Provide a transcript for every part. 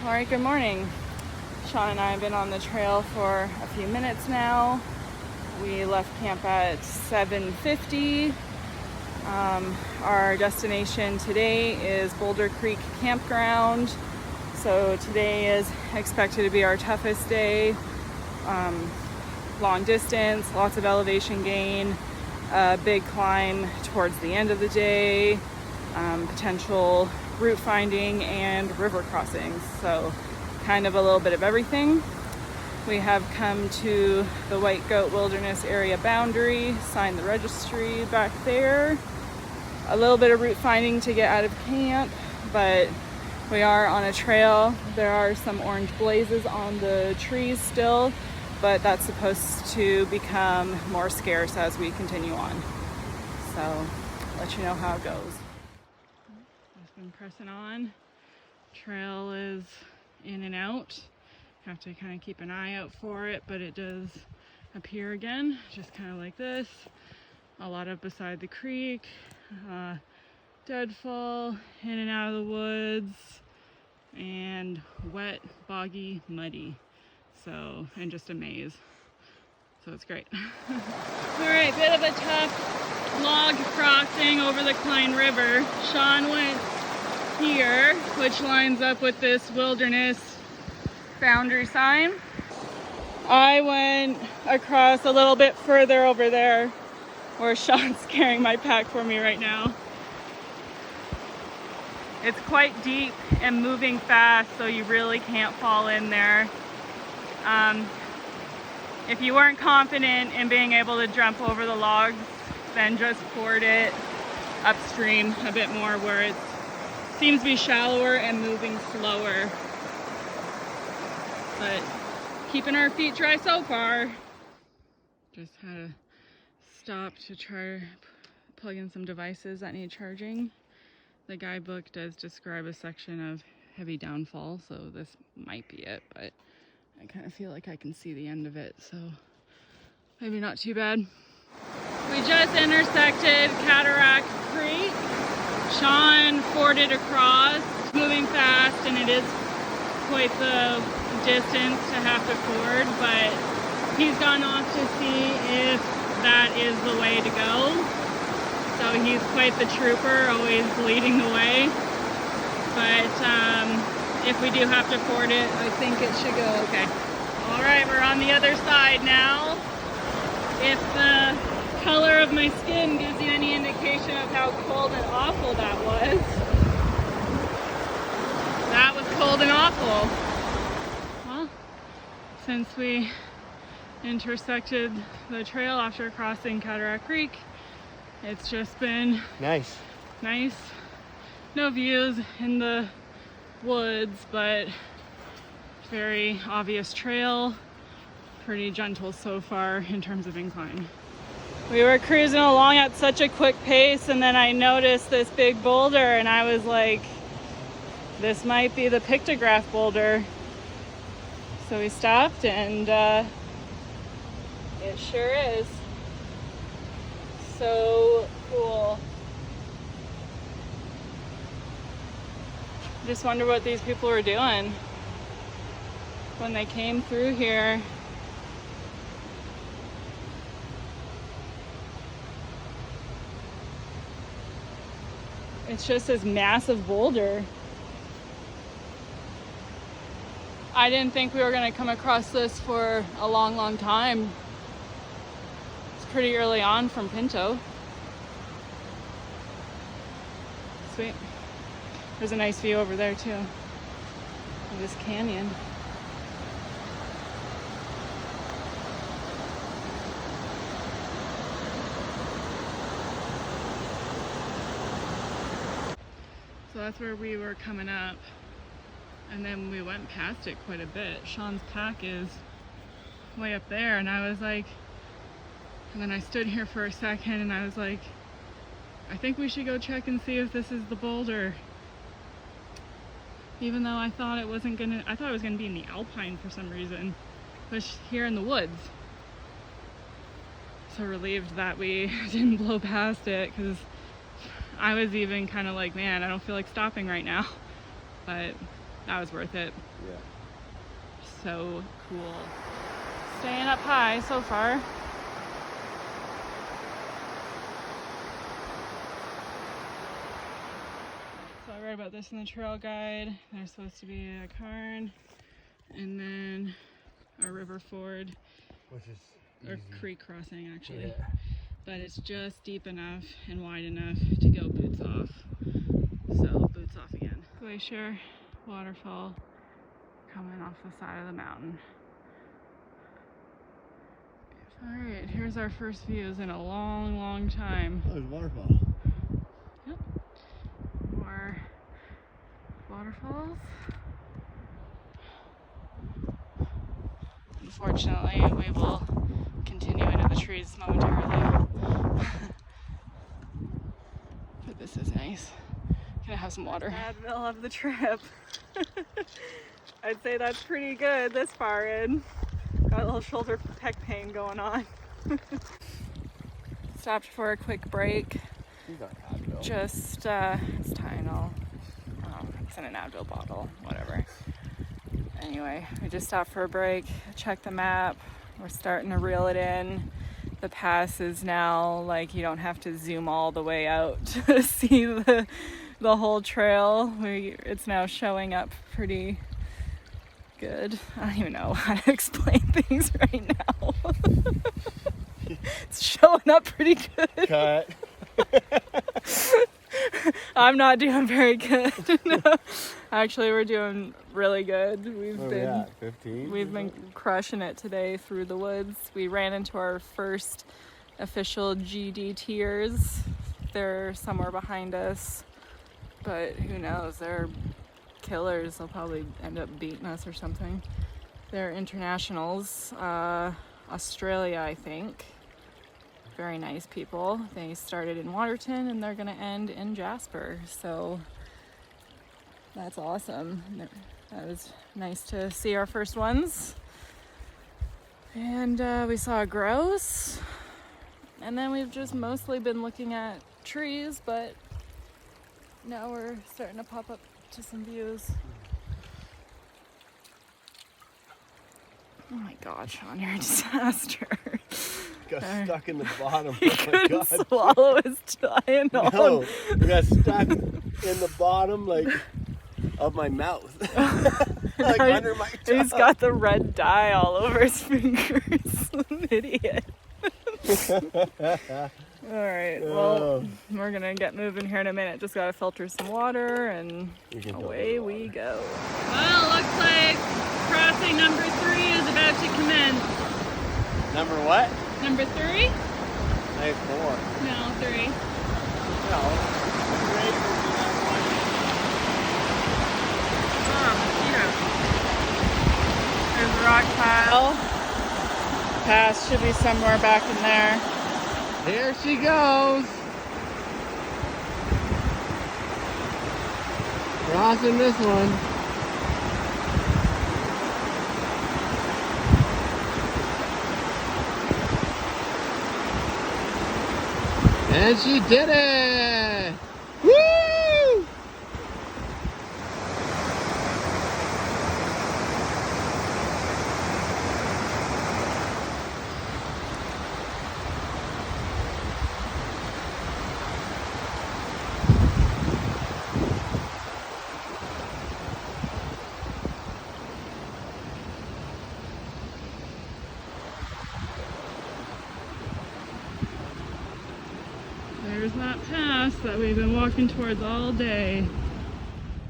All right, good morning. Sean and I have been on the trail for a few minutes now. We left camp at 7:50. Our destination today is Boulder Creek Campground. So today is expected to be our toughest day. Long distance, lots of elevation gain, a big climb towards the end of the day, potential route finding and river crossings. So kind of a little bit of everything. We have come to the White Goat Wilderness area boundary, signed the registry back there. A little bit of route finding to get out of camp, but we are on a trail. There are some orange blazes on the trees still, but that's supposed to become more scarce as we continue on. So, let you know how it goes. Just been pressing on. Trail is in and out. Have to kind of keep an eye out for it, but it does appear again, just kind of like this. A lot of beside the creek, deadfall, in and out of the woods, and wet, boggy, muddy. So, and just a maze. So it's great. All right, bit of a tough log crossing over the Klein River. Sean went here, which lines up with this wilderness boundary sign. I went across a little bit further over there, where Sean's carrying my pack for me right now. It's quite deep and moving fast, so you really can't fall in there. If you weren't confident in being able to jump over the logs, then just ford it upstream a bit more where it seems to be shallower and moving slower. But keeping our feet dry so far. Just had to stop to try to plug in some devices that need charging. The guidebook does describe a section of heavy downfall, so this might be it, but I kind of feel like I can see the end of it, so maybe not too bad. We just intersected Cataract Creek. Sean forded across, moving fast, and it is quite the distance to have to ford, but he's gone off to see if that is the way to go. So he's quite the trooper, always leading the way. But if we do have to ford it, I think it should go okay. All right, we're on the other side now. If the color of my skin gives you any indication of how cold and awful that was cold and awful. Well, since we intersected the trail after crossing Cataract Creek, it's just been nice. No views in the woods, but very obvious trail. Pretty gentle so far in terms of incline. We were cruising along at such a quick pace, and then I noticed this big boulder, and I was like, this might be the pictograph boulder. So we stopped, and it sure is. So cool. Just wonder what these people were doing when they came through here. It's just this massive boulder. I didn't think we were going to come across this for a long time. It's pretty early on from Pinto. Sweet. There's a nice view over there too, of this canyon. So that's where we were coming up, and then we went past it quite a bit. Sean's pack is way up there, and I was like, and then I stood here for a second and I was like, I think we should go check and see if this is the boulder. Even though I thought it was gonna be in the alpine for some reason, but here in the woods. So relieved that we didn't blow past it, because I was even kind of like, man, I don't feel like stopping right now. But That was worth it. Yeah. So cool. Staying up high so far. So I read about this in the trail guide. There's supposed to be a cairn and then a river ford, Which is or easy. creek crossing actually. Yeah. But it's just deep enough and wide enough to go boots off. So boots off again. Glacier, waterfall coming off the side of the mountain. Alright, here's our first views in a long, long time. Oh, there's a waterfall. Yep. More waterfalls. Unfortunately, we will continue into the trees momentarily. But this is nice. Gonna have some water. Advil of the trip. I'd say that's pretty good this far in. Got a little shoulder pec pain going on. Stopped for a quick break. Just, it's Tylenol. It's in an Advil bottle, whatever. Anyway, we just stopped for a break, checked the map. We're starting to reel it in. The pass is now like you don't have to zoom all the way out to see the whole trail. It's now showing up pretty good. I don't even know how to explain things right now. It's showing up pretty good. Cut. I'm not doing very good. No. Actually, we're doing really good. We've been crushing it today through the woods. We ran into our first official GDTers. They're somewhere behind us, but who knows? They're killers. They'll probably end up beating us or something. They're internationals. Australia, I think. Very nice people. They started in Waterton and they're gonna end in Jasper. So that's awesome. That was nice to see our first ones. And we saw grouse. And then we've just mostly been looking at trees, but now we're starting to pop up to some views. Oh my God, Sean, you're a disaster. Got stuck in the bottom. He couldn't swallow his Tylenol. No, we got stuck in the bottom, like, of my mouth. Like under my tongue. He's got the red dye all over his fingers. An idiot. Alright, well, we're gonna get moving here in a minute. Just gotta filter some water and away we go. Well, looks like crossing number 3 is about to commence. Number what? Number 3? I have 4. No, 3. No. 3 would be that one. There's a rock pile. Pass should be somewhere back in there. Here she goes. Crossing this one. And she did it! Woo! There's that pass that we've been walking towards all day.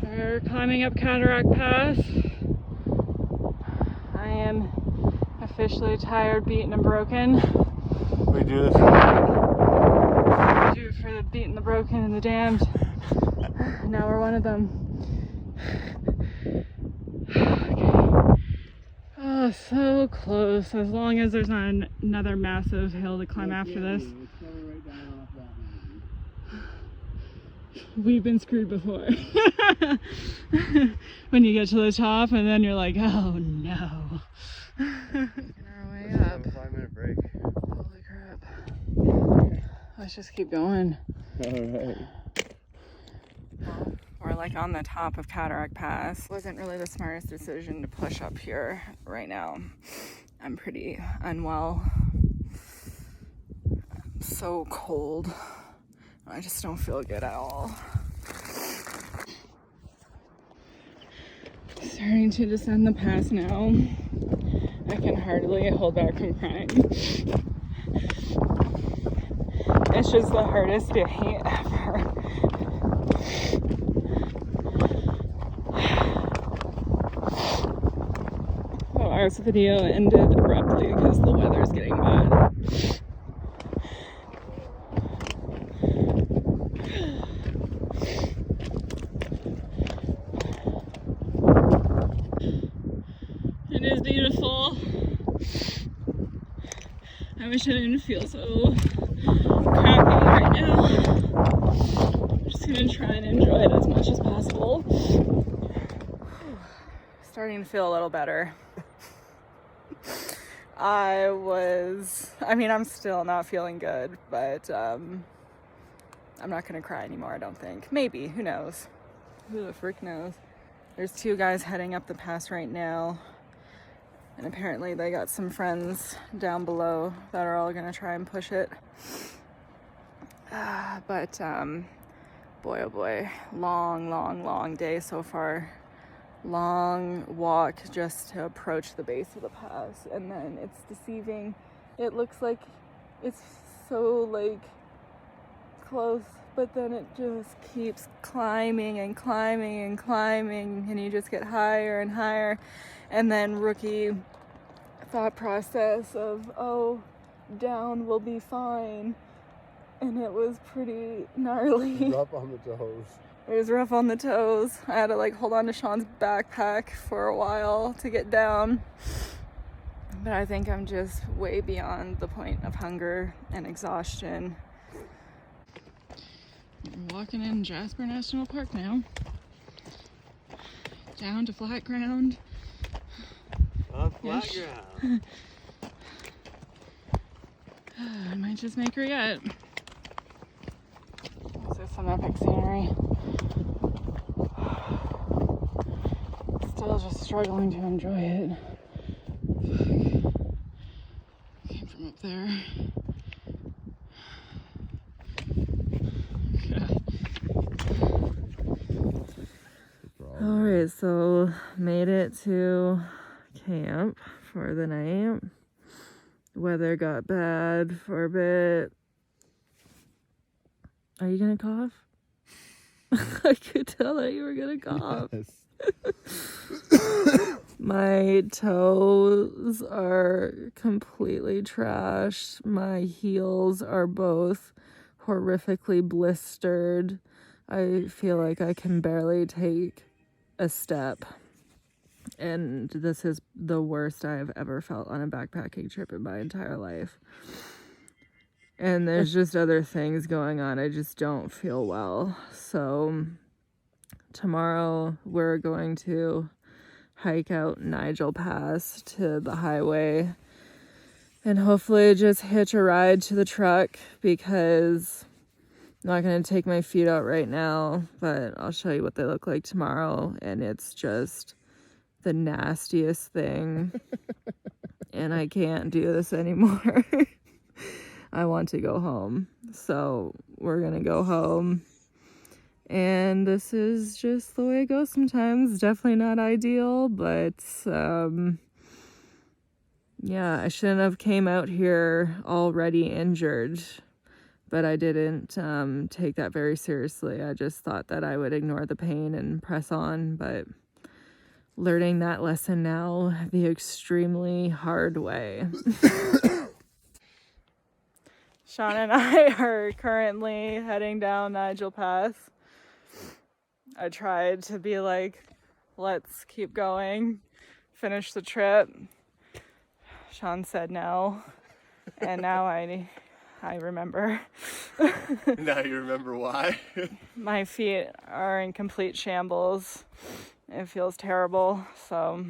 We're climbing up Cataract Pass. I am officially tired, beaten, and broken. We do this. We do it for the beaten, the broken, and the damned. Now we're one of them. Okay. Oh, so close. As long as there's not another massive hill to climb after this. We've been screwed before. When you get to the top and then you're like, oh no. Our way up. 5-minute break. Holy crap. Let's just keep going. Alright. We're like on the top of Cataract Pass. Wasn't really the smartest decision to push up here right now. I'm pretty unwell. I'm so cold. I just don't feel good at all. Starting to descend the pass now. I can hardly hold back from crying. It's just the hardest day ever. Well, our video ended abruptly because the weather's getting bad. It is beautiful. I wish I didn't feel so crappy right now. I'm just gonna try and enjoy it as much as possible. Starting to feel a little better. I'm still not feeling good, but I'm not gonna cry anymore, I don't think. Maybe, who knows? Who the frick knows? There's 2 guys heading up the pass right now. And apparently they got some friends down below that are all gonna try and push it. But boy, oh boy, long day so far. Long walk just to approach the base of the pass, and then it's deceiving. It looks like it's so like close, but then it just keeps climbing and climbing and climbing, and you just get higher and higher. And then rookie thought process of, oh, down will be fine, and it was pretty gnarly. Rough on the toes. It was rough on the toes. I had to like hold on to Sean's backpack for a while to get down. But I think I'm just way beyond the point of hunger and exhaustion. We're walking in Jasper National Park now. Down to flat ground. On flat ground. I might just make her yet. This is some epic scenery. Still just struggling to enjoy it. Came from up there. Alright, so made it to camp for the night. Weather got bad for a bit. Are you gonna cough? I could tell that you were gonna cough. Yes. My toes are completely trashed. My heels are both horrifically blistered. I feel like I can barely take a step. And this is the worst I've ever felt on a backpacking trip in my entire life. And there's just other things going on. I just don't feel well. So tomorrow we're going to hike out Nigel Pass to the highway and hopefully just hitch a ride to the truck, because I'm not going to take my feet out right now, but I'll show you what they look like tomorrow. And it's just the nastiest thing. And I can't do this anymore. I want to go home. So we're going to go home. And this is just the way it goes sometimes. Definitely not ideal, but yeah, I shouldn't have came out here already injured. But I didn't take that very seriously. I just thought that I would ignore the pain and press on. But learning that lesson now the extremely hard way. Sean and I are currently heading down Nigel Pass. I tried to be like, let's keep going, finish the trip. Sean said no, and now I remember. Now you remember why? My feet are in complete shambles. It feels terrible, so.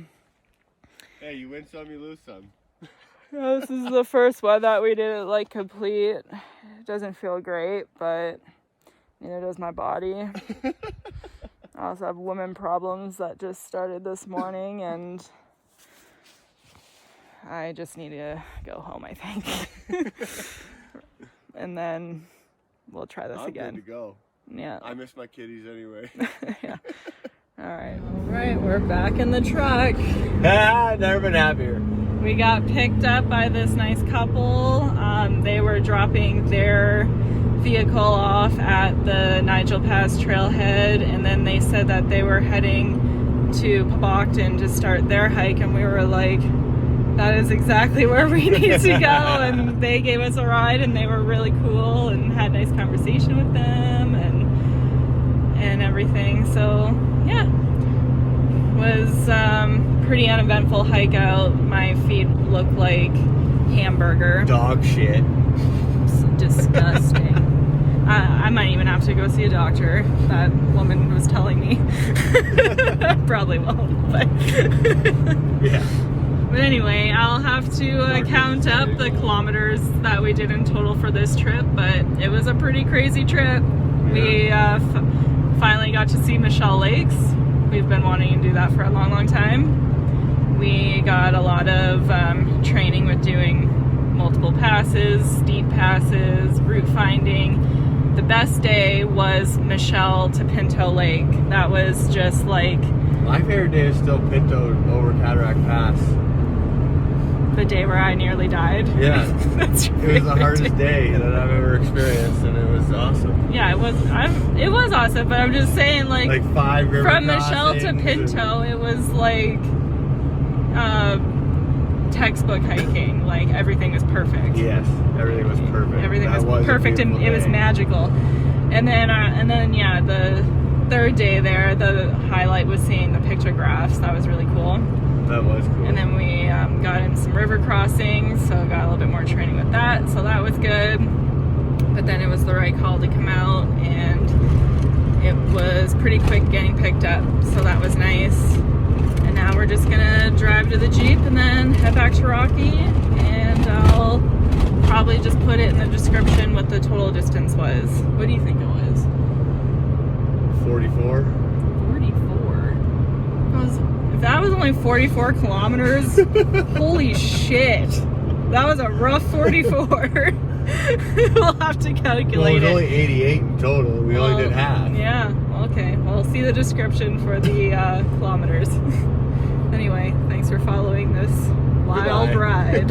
Hey, you win some, you lose some. This is the first one that we didn't like complete. It doesn't feel great, but neither does my body. I also have women problems that just started this morning, and I just need to go home, I think. And then we'll try this again. I'm good to go. Yeah. I miss my kitties anyway. Yeah. All right, we're back in the truck. Never been happier. We got picked up by this nice couple. They were dropping their vehicle off at the Nigel Pass trailhead, and then they said that they were heading to Poboktan to start their hike, and we were like, that is exactly where we need to go. And they gave us a ride, and they were really cool and had a nice conversation with them and everything. So yeah, was pretty uneventful hike out. My feet look like hamburger. Dog shit. It's disgusting. I might even have to go see a doctor. That woman was telling me. Probably won't, but yeah. But anyway, I'll have to count up the kilometers that we did in total for this trip, but it was a pretty crazy trip. Yeah. We finally got to see Michelle Lakes. We've been wanting to do that for a long, long time. We got a lot of training with doing multiple passes, steep passes, route finding. The best day was Michelle to Pinto Lake. That was just like... My favorite day is still Pinto over Cataract Pass. The day where I nearly died. Yeah. That's it was the hardest day that I've ever experienced, and it was awesome. Yeah, it was awesome, but I'm just saying, like 5 river from Michelle to Pinto, it was like textbook hiking. Like everything was perfect. Yes, everything was perfect. Everything was perfect, and it was magical. And then yeah, the third day there, the highlight was seeing the pictographs. That was really cool. That was cool. And then we got in some river crossings, so got a little bit more training with that, so that was good. But then it was the right call to come out, and it was pretty quick getting picked up, so that was nice. And now we're just gonna drive to the Jeep and then head back to Rocky, and I'll probably just put it in the description what the total distance was. What do you think it was? 44. 44? If that was only 44 kilometers, holy shit. That was a rough 44. We'll have to calculate Well, it was it. only 88 in total. We only did half. Yeah, okay. Well, see the description for the kilometers. Anyway, thanks for following this wild ride.